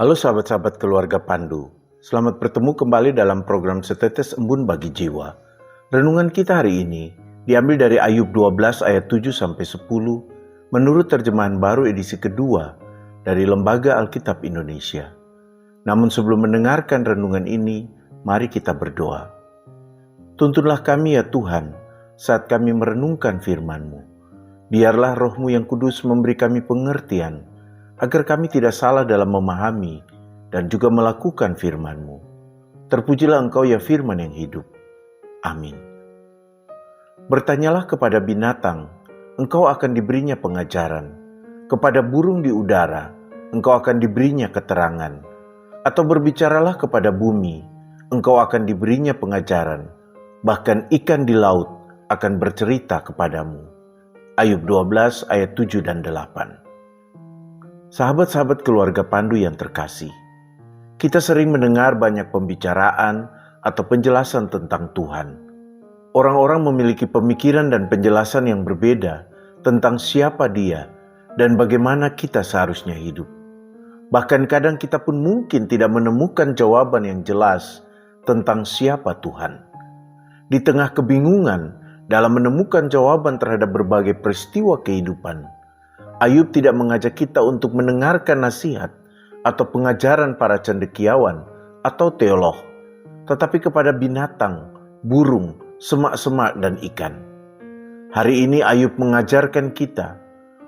Halo sahabat-sahabat keluarga Pandu, selamat bertemu kembali dalam program Setetes Embun Bagi Jiwa. Renungan kita hari ini diambil dari Ayub 12 ayat 7-10 menurut terjemahan baru edisi kedua dari Lembaga Alkitab Indonesia. Namun sebelum mendengarkan renungan ini, mari kita berdoa. Tuntunlah kami ya Tuhan saat kami merenungkan firman-Mu. Biarlah Roh-Mu yang kudus memberi kami pengertian, agar kami tidak salah dalam memahami dan juga melakukan firman-Mu. Terpujilah Engkau ya firman yang hidup. Amin. Bertanyalah kepada binatang, engkau akan diberinya pengajaran. Kepada burung di udara, engkau akan diberinya keterangan. Atau berbicaralah kepada bumi, engkau akan diberinya pengajaran. Bahkan ikan di laut akan bercerita kepadamu. Ayub 12 ayat 7 dan 8. Sahabat-sahabat keluarga Pandu yang terkasih, kita sering mendengar banyak pembicaraan atau penjelasan tentang Tuhan. Orang-orang memiliki pemikiran dan penjelasan yang berbeda tentang siapa Dia dan bagaimana kita seharusnya hidup. Bahkan kadang kita pun mungkin tidak menemukan jawaban yang jelas tentang siapa Tuhan. Di tengah kebingungan dalam menemukan jawaban terhadap berbagai peristiwa kehidupan, Ayub tidak mengajak kita untuk mendengarkan nasihat atau pengajaran para cendekiawan atau teolog, tetapi kepada binatang, burung, semak-semak, dan ikan. Hari ini Ayub mengajarkan kita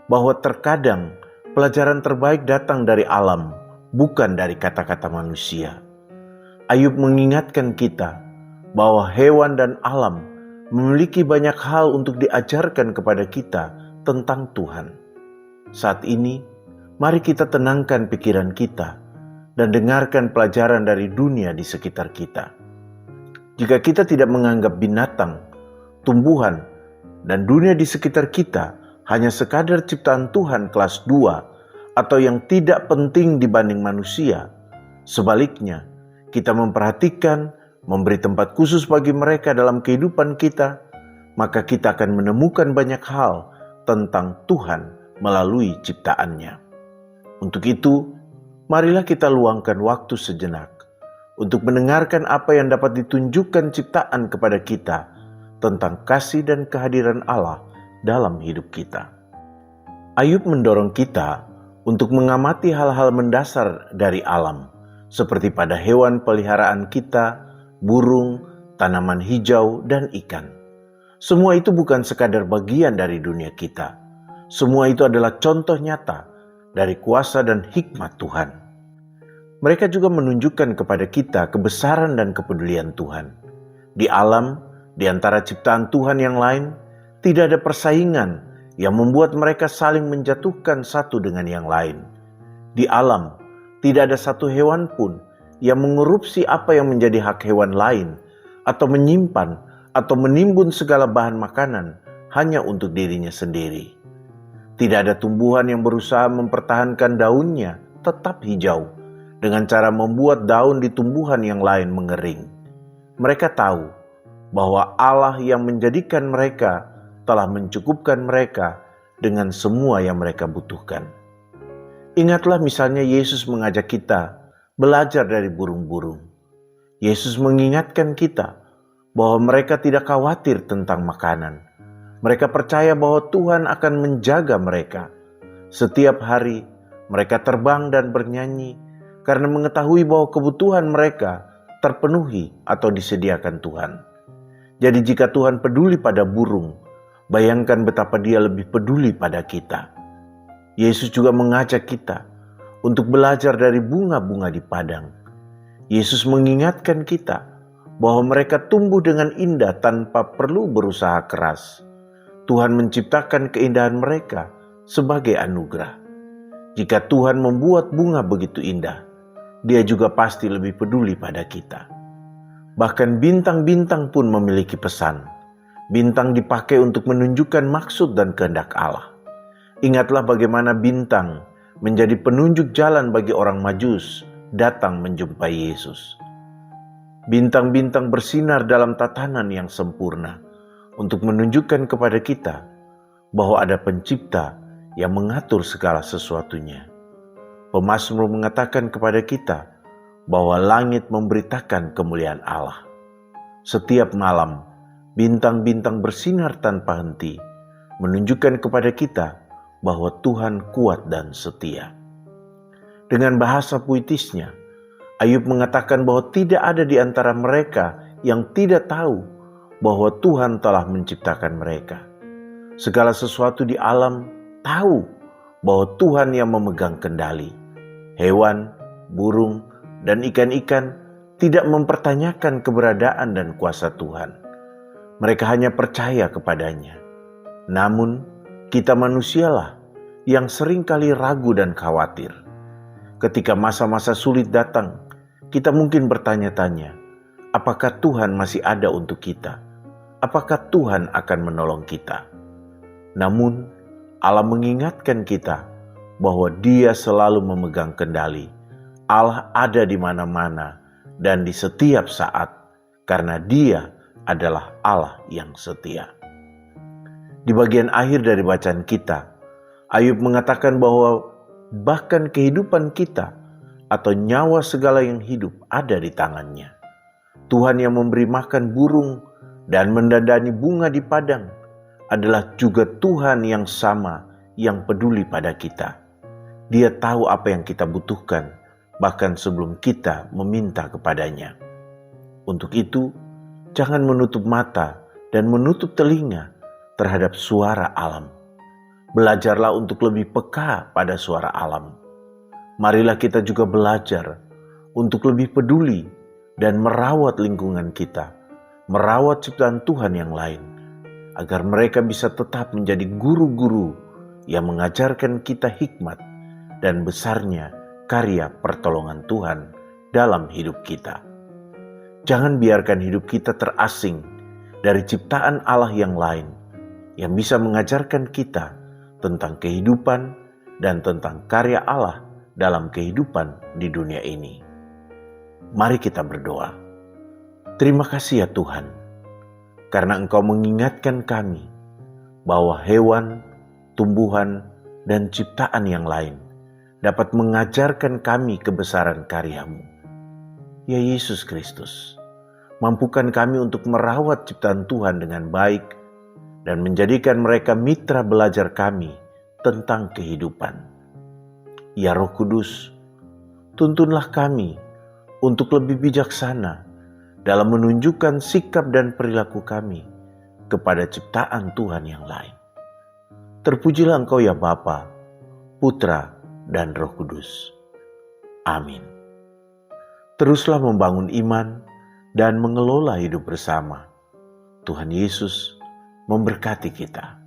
bahwa terkadang pelajaran terbaik datang dari alam, bukan dari kata-kata manusia. Ayub mengingatkan kita bahwa hewan dan alam memiliki banyak hal untuk diajarkan kepada kita tentang Tuhan. Saat ini, mari kita tenangkan pikiran kita dan dengarkan pelajaran dari dunia di sekitar kita. Jika kita tidak menganggap binatang, tumbuhan, dan dunia di sekitar kita hanya sekadar ciptaan Tuhan kelas 2 atau yang tidak penting dibanding manusia, sebaliknya, kita memperhatikan, memberi tempat khusus bagi mereka dalam kehidupan kita, maka kita akan menemukan banyak hal tentang Tuhan melalui ciptaannya. Untuk itu, marilah kita luangkan waktu sejenak untuk mendengarkan apa yang dapat ditunjukkan ciptaan kepada kita tentang kasih dan kehadiran Allah dalam hidup kita. Ayub mendorong kita untuk mengamati hal-hal mendasar dari alam, seperti pada hewan peliharaan kita, burung, tanaman hijau, dan ikan. Semua itu bukan sekadar bagian dari dunia kita. Semua itu adalah contoh nyata dari kuasa dan hikmat Tuhan. Mereka juga menunjukkan kepada kita kebesaran dan kepedulian Tuhan. Di alam, di antara ciptaan Tuhan yang lain, tidak ada persaingan yang membuat mereka saling menjatuhkan satu dengan yang lain. Di alam, tidak ada satu hewan pun yang mengurupsi apa yang menjadi hak hewan lain, atau menyimpan atau menimbun segala bahan makanan hanya untuk dirinya sendiri. Tidak ada tumbuhan yang berusaha mempertahankan daunnya tetap hijau dengan cara membuat daun di tumbuhan yang lain mengering. Mereka tahu bahwa Allah yang menjadikan mereka telah mencukupkan mereka dengan semua yang mereka butuhkan. Ingatlah misalnya Yesus mengajak kita belajar dari burung-burung. Yesus mengingatkan kita bahwa mereka tidak khawatir tentang makanan. Mereka percaya bahwa Tuhan akan menjaga mereka. Setiap hari mereka terbang dan bernyanyi karena mengetahui bahwa kebutuhan mereka terpenuhi atau disediakan Tuhan. Jadi jika Tuhan peduli pada burung, bayangkan betapa Dia lebih peduli pada kita. Yesus juga mengajak kita untuk belajar dari bunga-bunga di padang. Yesus mengingatkan kita bahwa mereka tumbuh dengan indah tanpa perlu berusaha keras. Tuhan menciptakan keindahan mereka sebagai anugerah. Jika Tuhan membuat bunga begitu indah, Dia juga pasti lebih peduli pada kita. Bahkan bintang-bintang pun memiliki pesan. Bintang dipakai untuk menunjukkan maksud dan kehendak Allah. Ingatlah bagaimana bintang menjadi penunjuk jalan bagi orang Majus datang menjumpai Yesus. Bintang-bintang bersinar dalam tatanan yang sempurna untuk menunjukkan kepada kita bahwa ada pencipta yang mengatur segala sesuatunya. Pemazmur mengatakan kepada kita bahwa langit memberitakan kemuliaan Allah. Setiap malam, bintang-bintang bersinar tanpa henti, menunjukkan kepada kita bahwa Tuhan kuat dan setia. Dengan bahasa puitisnya, Ayub mengatakan bahwa tidak ada di antara mereka yang tidak tahu bahwa Tuhan telah menciptakan mereka. Segala sesuatu di alam tahu bahwa Tuhan yang memegang kendali. Hewan, burung, dan ikan-ikan tidak mempertanyakan keberadaan dan kuasa Tuhan. Mereka hanya percaya kepadanya. Namun, kita manusialah yang seringkali ragu dan khawatir. Ketika masa-masa sulit datang, kita mungkin bertanya-tanya, apakah Tuhan masih ada untuk kita? Apakah Tuhan akan menolong kita? Namun, Allah mengingatkan kita bahwa Dia selalu memegang kendali. Allah ada di mana-mana dan di setiap saat, karena Dia adalah Allah yang setia. Di bagian akhir dari bacaan kita, Ayub mengatakan bahwa bahkan kehidupan kita atau nyawa segala yang hidup ada di tangannya. Tuhan yang memberi makan burung dan mendandani bunga di padang adalah juga Tuhan yang sama yang peduli pada kita. Dia tahu apa yang kita butuhkan, bahkan sebelum kita meminta kepadanya. Untuk itu, jangan menutup mata dan menutup telinga terhadap suara alam. Belajarlah untuk lebih peka pada suara alam. Marilah kita juga belajar untuk lebih peduli dan merawat lingkungan kita, merawat ciptaan Tuhan yang lain, agar mereka bisa tetap menjadi guru-guru yang mengajarkan kita hikmat dan besarnya karya pertolongan Tuhan dalam hidup kita. Jangan biarkan hidup kita terasing dari ciptaan Allah yang lain yang bisa mengajarkan kita tentang kehidupan dan tentang karya Allah dalam kehidupan di dunia ini. Mari kita berdoa. Terima kasih ya Tuhan, karena Engkau mengingatkan kami bahwa hewan, tumbuhan, dan ciptaan yang lain dapat mengajarkan kami kebesaran karya-Mu. Ya Yesus Kristus, mampukan kami untuk merawat ciptaan Tuhan dengan baik dan menjadikan mereka mitra belajar kami tentang kehidupan. Ya Roh Kudus, tuntunlah kami untuk lebih bijaksana dalam menunjukkan sikap dan perilaku kami kepada ciptaan Tuhan yang lain. Terpujilah Engkau ya Bapa, Putra, dan Roh Kudus. Amin. Teruslah membangun iman dan mengelola hidup bersama. Tuhan Yesus memberkati kita.